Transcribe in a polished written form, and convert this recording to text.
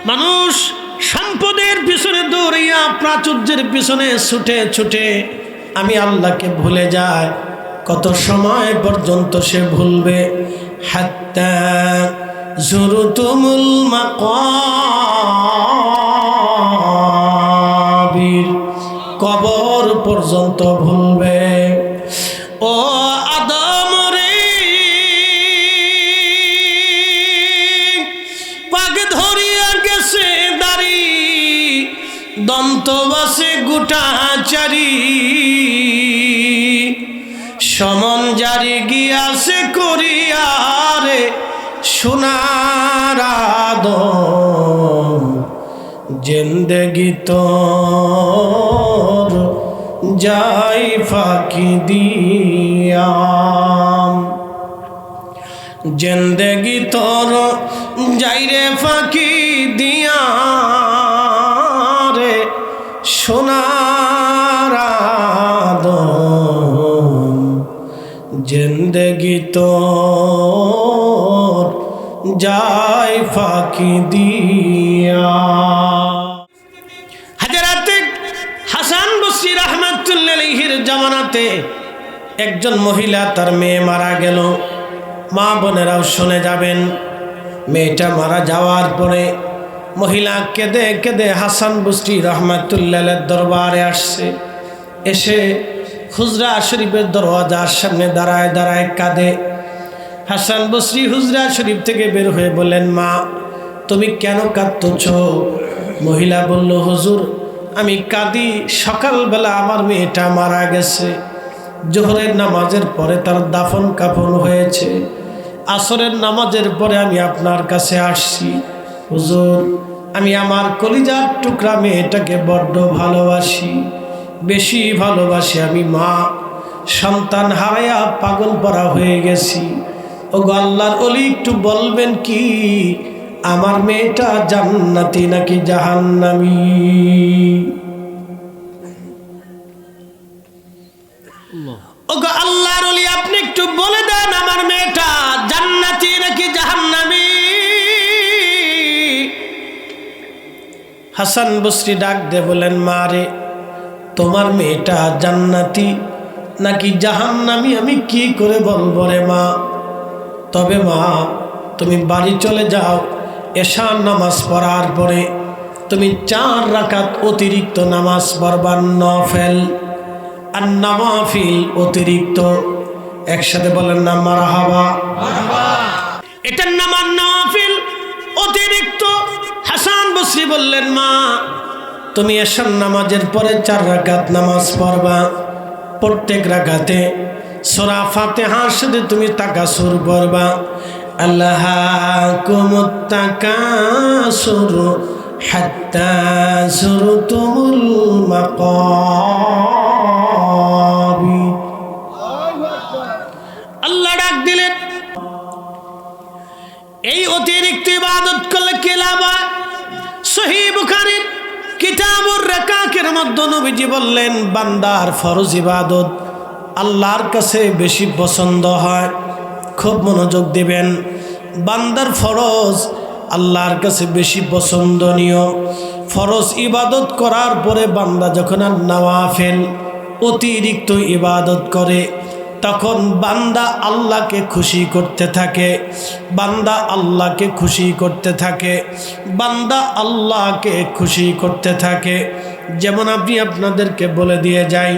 মানুষ সম্পদের পিছনে দৌড়িয়া প্রাচুর্যের পিছনে ছুটে ছুটে আমি আল্লাহকে ভুলে যায়। কত সময় পর্যন্ত সে ভুলবে? হাত্তা যুরতুমুল মাকাবির, কবর পর্যন্ত ভুলবে। ও আদম রে, পাগ ধরিয়া গেছে দাড়ি, দন্ত বাসে গোটাচারি, সমন জারি গিয়াছে করিয়ারে সোনার আদম, জিন্দেগি তোর যাই ফাঁকি দিয়া, জিন্দেগি তোর যাই রে ফাঁকি দিয়া রে সোনার আদম, জিন্দেগি তোর যাই ফাঁকি দিয়া। হাজারাতে হাসান বসরি রাহমাতুল্লাহি আলাইহির জামানাতে একজন মহিলা, তার মেয়ে মারা গেল। মা বোনেরাও শুনে যাবেন। মেয়েটা মারা যাওয়ার পরে মহিলা কেঁদে কেঁদে হাসান বসরি রাহমাতুল্লাহি আলাইহির দরবারে আসছে। এসে হুজরা শরীফের দরওয়াজার সামনে দাঁড়ায় দাঁড়ায় কাঁদে। হাসান বসরি হুজরা শরীফ থেকে বের হয়ে বললেন, মা তুমি কেন কাঁদতেছ? মহিলা বলল, হুজুর আমি কাঁদি, সকালবেলা আমার মেয়েটা মারা গেছে, জোহরের নামাজের পরে তার দাফন কাফন হয়েছে, আসরের নামাজের পরে আমি আপনার কাছে আসছি। হুজুর আমি আমার কলিজার টুকরা মেয়েটাকে বড্ড ভালোবাসি, বেশি ভালোবাসি। আমি মা সন্তান হারায়া পাগল পরা হয়ে গেছি। ও গো আল্লাহর ওলি, একটু বলবেন কি আমার মেয়েটা জান্নাতি নাকি জাহান্নামী? ও গো আল্লাহর ওলি, আপনি একটু বলে দেন আমার মেয়েটা জান্নাতি নাকি জাহান্নামী? হাসান বসরি ডাক দিয়ে বলেন, মা রে তোমার মেয়েটা জান্নাতি নাকি জাহান্নামী আমি কি করে বলবো রে মা? তবে মা তুমি বাড়ি চলে যাও, এশার নামাজ পড়ার পরে তুমি 4 রাকাত অতিরিক্ত নামাজ পড়বা, নফল আর নওয়াফিল অতিরিক্ত। একসাথে বলেন না মারহাবা। এটার নাম নওয়াফিল অতিরিক্ত। হাসান বসরি বললেন, মা তুমি এশার নামাজের পরে 4 রাকাত নামাজ পড়বা, প্রত্যেক রাকাতে সূরা ফাতিহার সাথে তুমি তাকাসুর পড়বা। আল্লাহাকুমুত তাকাসুর হাত্তা যুরতুমুল মাকাবির। আল্লাহ ডাক দিলেন, এই অতিরিক্ত ইবাদত করলে কি লাভ হয়? সহিহ বুখারীর কিতাবুর রাকাকের মধ্যে নবীজি বললেন, বান্দার ফরজ ইবাদত আল্লাহর কাছে বেশি পছন্দ হয়। খুব মনোযোগ দিবেন, বান্দার ফরজ আল্লাহর কাছে বেশি পছন্দনীয়। ফরজ ইবাদত করার পরে বান্দা যখন আর নওয়াফিল অতিরিক্ত ইবাদত করে, তখন বান্দা আল্লাহকে খুশি করতে থাকে, বান্দা আল্লাহকে খুশি করতে থাকে, বান্দা আল্লাহকে খুশি করতে থাকে। যেমন আমি আপনাদেরকে বলে দিয়ে যাই,